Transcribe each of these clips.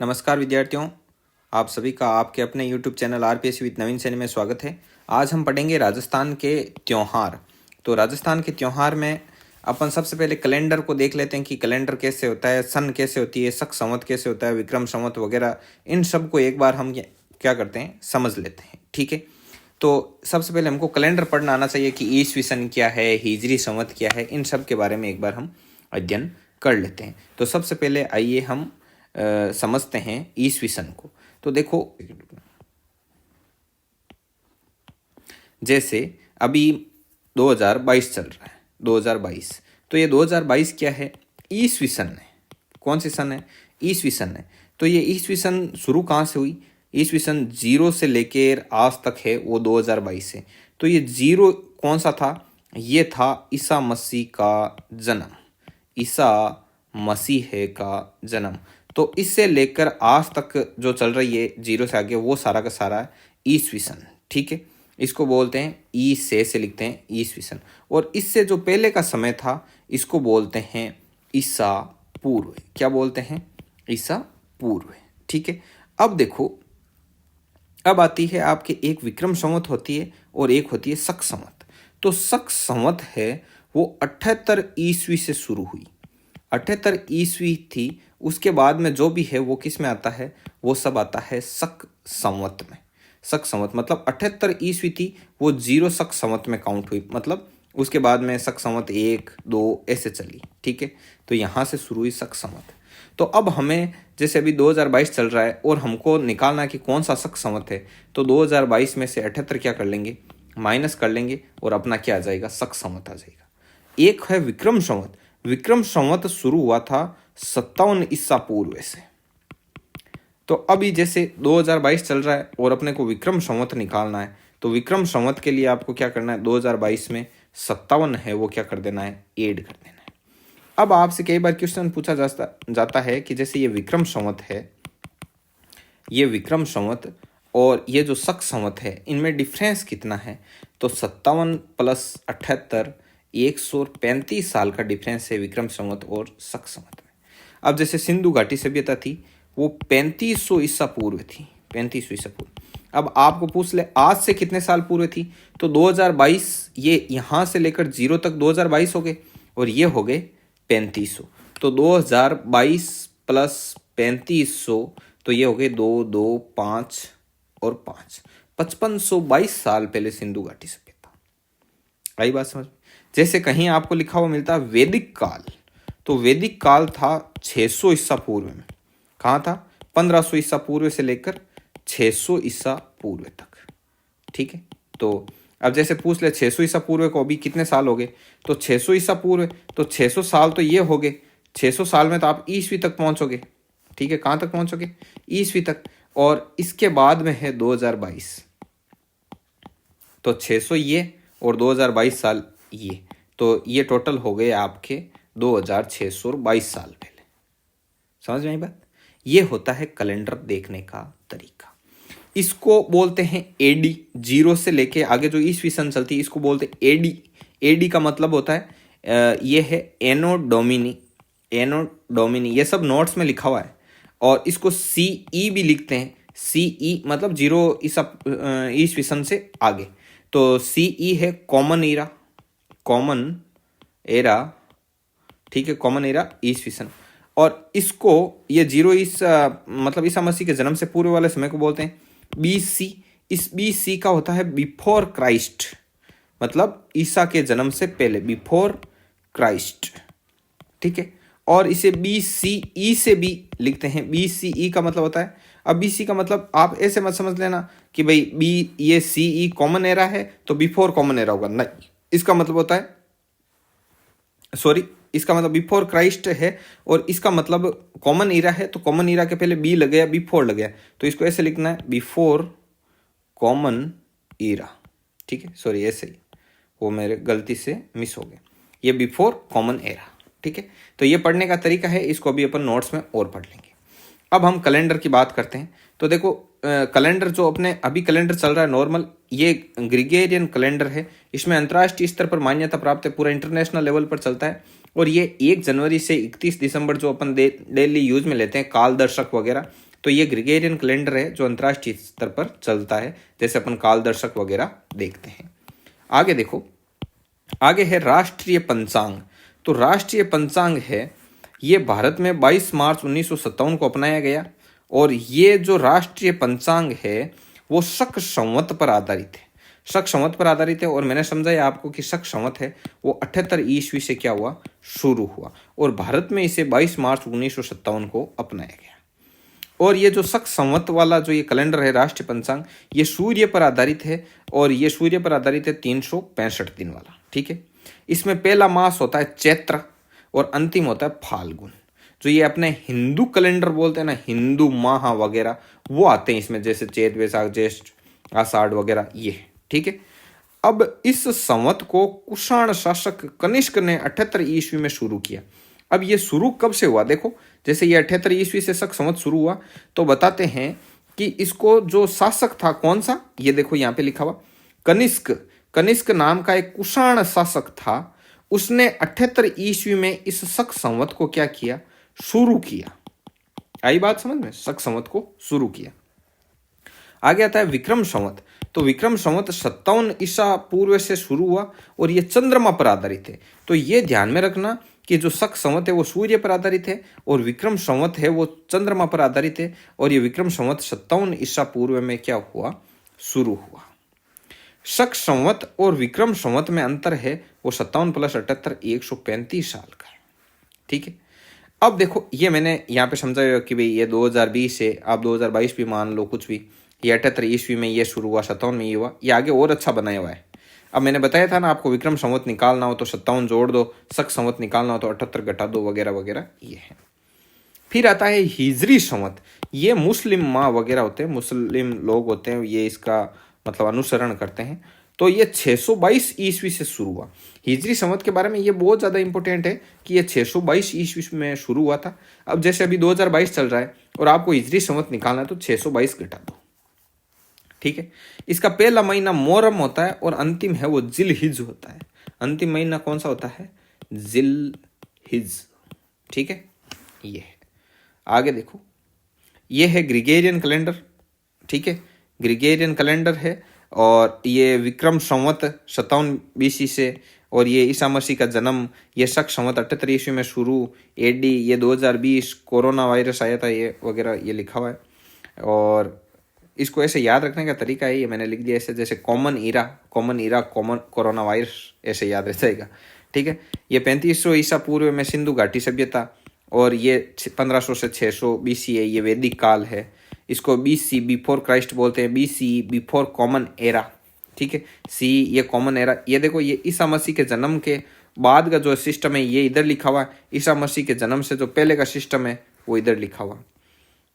नमस्कार विद्यार्थियों, आप सभी का आपके अपने YouTube चैनल आरपीएससी विद नवीन सैनी में स्वागत है। आज हम पढ़ेंगे राजस्थान के त्योहार। तो राजस्थान के त्योहार में अपन सबसे पहले कैलेंडर को देख लेते हैं कि कैलेंडर कैसे होता है, सन कैसे होती है, शक संवत कैसे होता है, विक्रम संवत वगैरह। इन सब को एक बार हम क्या करते हैं, समझ लेते हैं। ठीक है, तो सबसे पहले हमको कैलेंडर पढ़ना आना चाहिए कि ईस्वी सन क्या है, हिजरी संवत क्या है, इन सब के बारे में एक बार हम अध्ययन कर लेते हैं। तो सबसे पहले आइए हम समझते हैं ईस्वी सन को। तो देखो, जैसे अभी 2022 चल रहा है, 2022। तो ये 2022 क्या है, ईस्वी सन है। कौन सी सन है, ईस्वी सन है। तो ये ईस्वी सन शुरू कहाँ से हुई, ईस्वी सन 0 से लेकर आज तक है वो 2022 है। तो ये 0 कौन सा था, ये था ईसा मसीह का जन्म, ईसा मसीह का जन्म। तो इससे लेकर आज तक जो चल रही है 0 से आगे, वो सारा का सारा ईस्वी सन। ठीक है, इसको बोलते हैं ई से लिखते हैं ईस्वी सन। और इससे जो पहले का समय था इसको बोलते हैं ईसा पूर्व। क्या बोलते हैं, ईसा पूर्व। ठीक है, अब देखो, अब आती है आपके एक विक्रम संवत होती है और एक होती है शक संवत। तो शक संवत है वो 78 ईस्वी से शुरू हुई, 78 ईस्वी थी। उसके बाद में जो भी है वो किस में आता है, वो सब आता है शक संवत में। शक संवत मतलब 78 ईस्वी थी, वो 0 शक संवत में काउंट हुई। मतलब उसके बाद में शक संवत 1, 2 ऐसे चली। ठीक है, तो यहाँ से शुरू हुई शक संवत। तो अब हमें जैसे अभी 2022 चल रहा है और हमको निकालना कि कौन सा शक संवत है, तो 2022 में से 78 क्या कर लेंगे, माइनस कर लेंगे और अपना क्या आ जाएगा, शक संवत आ जाएगा। एक है विक्रम संवत। विक्रम संवत शुरू हुआ था 57 ईसा पूर्व से। तो अभी जैसे 2022 चल रहा है और अपने को विक्रम संवत निकालना है, तो विक्रम संवत के लिए आपको क्या करना है, 2022 में 57 है वो क्या कर देना है, ऐड कर देना है। अब आपसे कई बार क्वेश्चन पूछा जाता है कि जैसे ये विक्रम संवत है, ये विक्रम संवत और ये जो शक संवत है, इनमें डिफरेंस कितना है। तो 57 प्लस 78, 135 साल का डिफरेंस है विक्रम संवत और शक संवत में। अब जैसे सिंधु घाटी सभ्यता थी वो 3500 ईसा पूर्व थी, 3500 ईसा पूर्व। अब आपको पूछ ले आज से कितने साल पूर्व थी, तो 2022, ये यहाँ से लेकर 0 तक 2022 हो गए और ये हो गए 3500। तो 2022 प्लस 3500, तो ये हो गए 2, 2, 5 और 5, 5522 साल पहले सिंधु घाटी सभ्यता। आई बात समझ। जैसे कहीं आपको लिखा हुआ मिलता है वैदिक काल, तो वैदिक काल था 600 ईसा पूर्व में। कहाँ था, 1500 ईसा पूर्व से लेकर 600 ईसा पूर्व तक। ठीक है, तो अब जैसे पूछ ले 600 ईसा पूर्व को अभी कितने साल हो गए, तो 600 ईसा पूर्व, तो 600 साल तो ये हो गए। 600 साल में तो आप ईस्वी तक पहुंचोगे। ठीक है, कहाँ तक पहुंचोगे, ईस्वी तक। और इसके बाद में है 2022, तो 600 ये और 2022 साल ये, तो ये टोटल हो गए आपके 2622 साल पहले। समझ में आई बात। ये होता है कैलेंडर देखने का तरीका। इसको बोलते हैं एडी। 0 से लेके आगे जो ईस्वी सन चलती है इसको बोलते हैं एडी। एडी का मतलब होता है ये है एनो डोमिनी, एनो डोमिनी, ये सब नोट्स में लिखा हुआ है। और इसको सीई भी लिखते हैं, सीई मतलब 0 ईस्वी सन से आगे। तो सीई है कॉमन एरा, कॉमन एरा। ठीक है, कॉमन एरा ईस्वी सन। और इसको ये 0 मतलब ईसा मसीह के जन्म से पूर्व वाले समय को बोलते हैं BC। इस BC का होता है बिफोर क्राइस्ट, मतलब ईसा के जन्म से पहले, बिफोर क्राइस्ट। ठीक है, और इसे BCE से भी लिखते हैं। BCE का मतलब होता है, अब BC का मतलब आप ऐसे मत समझ लेना कि भाई ये CE कॉमन एरा है तो बिफोर कॉमन एरा होगा, नहीं। इसका मतलब होता है, सॉरी, इसका मतलब बिफोर क्राइस्ट है और इसका मतलब कॉमन ईरा है, तो कॉमन ईरा के पहले बी लग गया, बिफोर लग गया, तो इसको ऐसे लिखना है बिफोर कॉमन ईरा। ठीक है, सॉरी, ऐसे ही वो मेरे गलती से मिस हो गया, ये बिफोर कॉमन एरा। ठीक है, तो ये पढ़ने का तरीका है, इसको अभी अपन नोट्स में और पढ़ लेंगे। अब हम कैलेंडर की बात करते हैं। तो देखो, कैलेंडर जो अपने अभी कैलेंडर चल रहा है नॉर्मल, ये ग्रिगोरियन कैलेंडर है। इसमें अंतर्राष्ट्रीय स्तर पर मान्यता प्राप्त है, पूरा इंटरनेशनल लेवल पर चलता है। और ये 1 जनवरी से 31 दिसंबर जो अपन डेली यूज में लेते हैं, काल दर्शक वगैरह, तो ये ग्रिगोरियन कैलेंडर है जो अंतर्राष्ट्रीय स्तर पर चलता है, जैसे अपन कालदर्शक वगैरह देखते हैं। आगे देखो, आगे है राष्ट्रीय पंचांग। तो राष्ट्रीय पंचांग है, ये भारत में 22 मार्च 1957 को अपनाया गया, और ये जो राष्ट्रीय पंचांग है वो शक संवत पर आधारित है। शक संवत पर आधारित है, और मैंने समझाया आपको कि शक संवत है वो 78 ईस्वी से क्या हुआ, शुरू हुआ, और भारत में इसे 22 मार्च 1957 को अपनाया गया। और ये जो शक संवत वाला जो ये कैलेंडर है राष्ट्रीय पंचांग, ये सूर्य पर आधारित है, और ये सूर्य पर आधारित है 365 दिन वाला। ठीक है, इसमें पहला मास होता है चैत्र और अंतिम होता है फाल्गुन। जो ये अपने हिंदू कैलेंडर बोलते हैं ना, हिंदू माह वगैरह, वो आते हैं इसमें, जैसे चैत वैशाख ज्येष्ठ आषाढ़ वगैरह ये। ठीक है, अब इस संवत को कुषाण शासक कनिष्क ने 78 ईस्वी में शुरू किया। अब ये शुरू कब से हुआ, देखो जैसे ये 78 ईस्वी से शक संवत शुरू हुआ, तो बताते हैं कि इसको जो शासक था कौन सा, ये देखो यहाँ पे लिखा हुआ कनिष्क। कनिष्क नाम का एक कुषाण शासक था, उसने 78 ईस्वी में इस शक संवत को क्या किया, शुरू किया। आई बात समझ में, शक संवत को शुरू किया। आगे आता है विक्रम संवत। तो विक्रम संवत 57 ईसा पूर्व से शुरू हुआ, और ये चंद्रमा पर आधारित है। तो ये ध्यान में रखना कि जो शक संवत है वो सूर्य पर आधारित है, और विक्रम संवत है वो चंद्रमा पर आधारित है, और ये विक्रम संवत 57 ईसा पूर्व में क्या हुआ, शुरू हुआ। शक संवत और विक्रम संवत में अंतर है वो 57 + 78 135 साल का है। ठीक है, अब देखो ये मैंने यहाँ पे समझाया कि भाई ये 2020 है, आप 2022 भी मान लो, कुछ भी, ये 78 ईस्वी में ये शुरू हुआ, 57 में ये हुआ, ये आगे और अच्छा बनाया हुआ है। अब मैंने बताया था ना आपको, विक्रम संवत निकालना हो तो 57 जोड़ दो, शक संवत निकालना हो तो 78 घटा दो, वगैरह वगैरह ये है। फिर आता है हिजरी संवत। ये मुस्लिम माह वगैरह होते हैं, मुस्लिम लोग होते हैं, ये इसका मतलब अनुसरण करते हैं। तो ये 622 ईस्वी से शुरू हुआ। हिजरी संवत के बारे में ये बहुत ज़्यादा इंपॉर्टेंट है कि ये 622 ईस्वी में शुरू हुआ था। अब जैसे अभी 2022 चल रहा है और आपको हिजरी संवत निकालना है तो 622 घटा दो। ठीक है, इसका पहला महीना मोहर्रम होता है, और अंतिम है वो जिल हिज होता है। अंतिम महीना कौन सा होता है, जिल हिज। ठीक है, ये है। आगे देखो, ये है ग्रिगोरियन कैलेंडर। ठीक है, ग्रिगोरियन कैलेंडर है, और ये विक्रम संवत 57 BC से, और ये ईसा मसीह का जन्म ये शक संवत 78 ईस्वी में शुरू, AD ये 2020 कोरोना वायरस आया था ये वगैरह ये लिखा हुआ है। और इसको ऐसे याद रखने का तरीका है, ये मैंने लिख दिया ऐसे, जैसे common era common corona virus, ऐसे याद रह जाएगा। ठीक है, ये 3500 ईसा पूर्व में सिंधु घाटी सभ्यता, और ये 1500 से 600 BC है, ये वैदिक काल है। इसको BC बिफोर क्राइस्ट बोलते हैं, BC बिफोर कॉमन एरा। ठीक है, C ये कॉमन एरा। ये देखो, ये ईसा मसीह के जन्म के बाद का जो सिस्टम है ये इधर लिखा हुआ है, ईसा मसीह के जन्म से जो पहले का सिस्टम है वो इधर लिखा हुआ।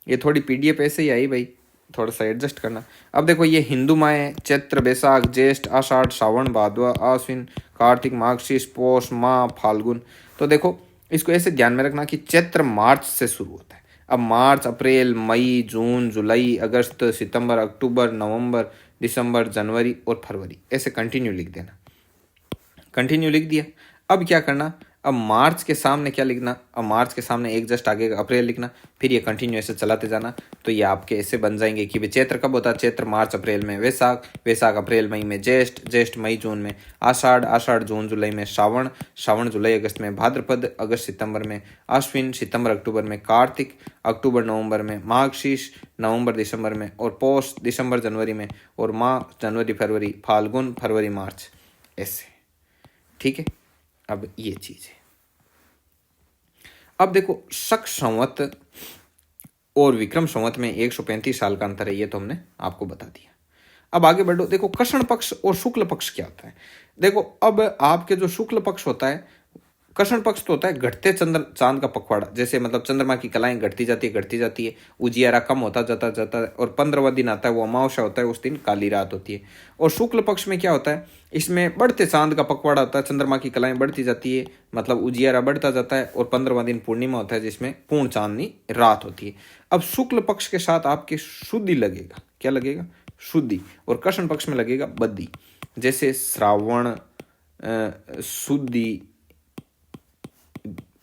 ये थोड़ी PDF ऐसे ही आई भाई, थोड़ा सा एडजस्ट करना। अब देखो, ये हिंदू माह चैत्र वैशाख ज्येष्ठ आषाढ़ श्रावण भादवा आश्विन कार्तिक मार्गशीर्ष पौष माह फाल्गुन। तो देखो इसको ऐसे ध्यान में रखना कि चैत्र मार्च से शुरू होता है। अब मार्च अप्रैल मई जून जुलाई अगस्त सितंबर अक्टूबर नवंबर दिसंबर जनवरी और फरवरी, ऐसे कंटिन्यू लिख देना। कंटिन्यू लिख दिया। अब क्या करना, अब मार्च के सामने क्या लिखना, अब मार्च के सामने एक जस्ट आगे अप्रैल लिखना, फिर ये कंटिन्यू ऐसे चलाते जाना। तो ये आपके ऐसे बन जाएंगे कि भाई चैत्र कब होता है, चैत्र मार्च अप्रैल में, वैशाख अप्रैल मई में, ज्येष्ठ मई जून में, आषाढ़ जून जुलाई में, श्रावण जुलाई अगस्त में, भाद्रपद अगस्त सितंबर में, आश्विन सितंबर अक्टूबर में, कार्तिक अक्टूबर नवंबर में, माघशीर्ष नवंबर दिसंबर में, और पौष दिसंबर जनवरी में, और माह जनवरी फरवरी, फाल्गुन फरवरी मार्च, ऐसे। ठीक है, अब ये चीज है। अब देखो, शक संवत और विक्रम संवत में 135 साल का अंतर है, ये तो हमने आपको बता दिया। अब आगे बढ़ो, देखो कृष्ण पक्ष और शुक्ल पक्ष क्या होता है। देखो, अब आपके जो शुक्ल पक्ष होता है, कृष्ण पक्ष तो होता है घटते चांद का पखवाड़ा, जैसे मतलब चंद्रमा की कलाएं घटती जाती है, उजियारा कम होता जाता है, और 15वां दिन आता है वो अमावस्या होता है, उस दिन काली रात होती है। और शुक्ल पक्ष में क्या होता है, इसमें बढ़ते चांद का पखवाड़ा होता है, चंद्रमा की कलाएं बढ़ती जाती है, मतलब उजियारा बढ़ता जाता है, और 15वां दिन पूर्णिमा होता है जिसमें पूर्ण चांदनी रात होती है। अब शुक्ल पक्ष के साथ आपके शुद्धि लगेगा, क्या लगेगा, शुद्धि, और कृष्ण पक्ष में लगेगा बद्धी, जैसे श्रावण शुद्धि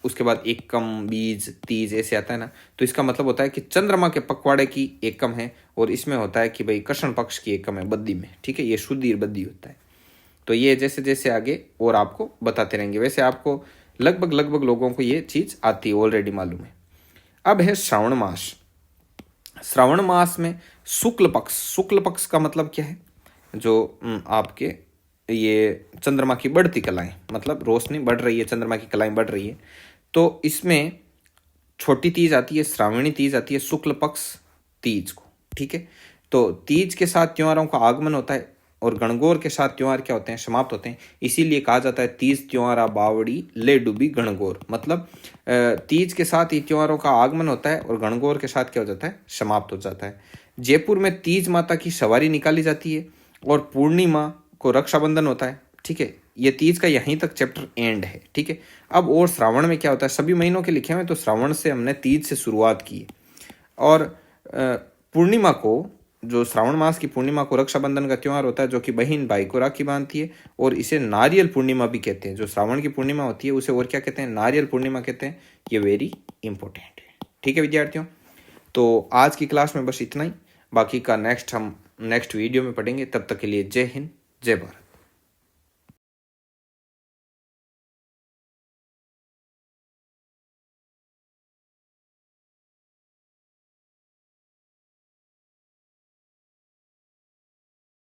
उसके बाद एकम, बीज, तीज ऐसे आता है ना, तो इसका मतलब होता है कि चंद्रमा के पखवाड़े की एकम है, और इसमें होता है कि भाई कृष्ण पक्ष की एकम है बद्दी में, ठीक है, ये शुद्धि बद्दी होता है। तो ये जैसे जैसे आगे और आपको बताते रहेंगे। वैसे आपको लगभग लोगों को ये चीज़ आती है, ऑलरेडी मालूम है। अब है श्रावण मास। श्रावण मास में शुक्ल पक्ष, शुक्ल पक्ष का मतलब क्या है, जो आपके ये चंद्रमा की बढ़ती कलाएं, मतलब रोशनी बढ़ रही है, चंद्रमा की कलाएं बढ़ रही है, तो इसमें छोटी तीज आती है, श्रावणी तीज आती है शुक्ल पक्ष तीज को, ठीक है। तो तीज के साथ त्योहारों का आगमन होता है, और गणगौर के साथ त्योहार क्या होते हैं, समाप्त होते हैं। इसीलिए कहा जाता है तीज त्योहारा बावड़ी ले डूबी गणगौर, मतलब तीज के साथ ही त्योहारों का आगमन होता है और गणगौर के साथ क्या हो जाता है, समाप्त हो जाता है। जयपुर में तीज माता की सवारी निकाली जाती है, और पूर्णिमा को रक्षाबंधन होता है, ठीक है। ये तीज का यहीं तक चैप्टर एंड है, ठीक है। अब और श्रावण में क्या होता है, सभी महीनों के लिखे हुए, तो श्रावण से हमने तीज से शुरुआत की है। और पूर्णिमा को, जो श्रावण मास की पूर्णिमा को रक्षाबंधन का त्यौहार होता है, जो कि बहन भाई को राखी बांधती है, और इसे नारियल पूर्णिमा भी कहते हैं। जो श्रावण की पूर्णिमा होती है उसे और क्या कहते हैं, नारियल पूर्णिमा कहते हैं। ये वेरी इंपॉर्टेंट है, ठीक है विद्यार्थियों। तो आज की क्लास में बस इतना ही, बाकी का हम नेक्स्ट वीडियो में पढ़ेंगे। तब तक के लिए जय हिंद, जय भारत।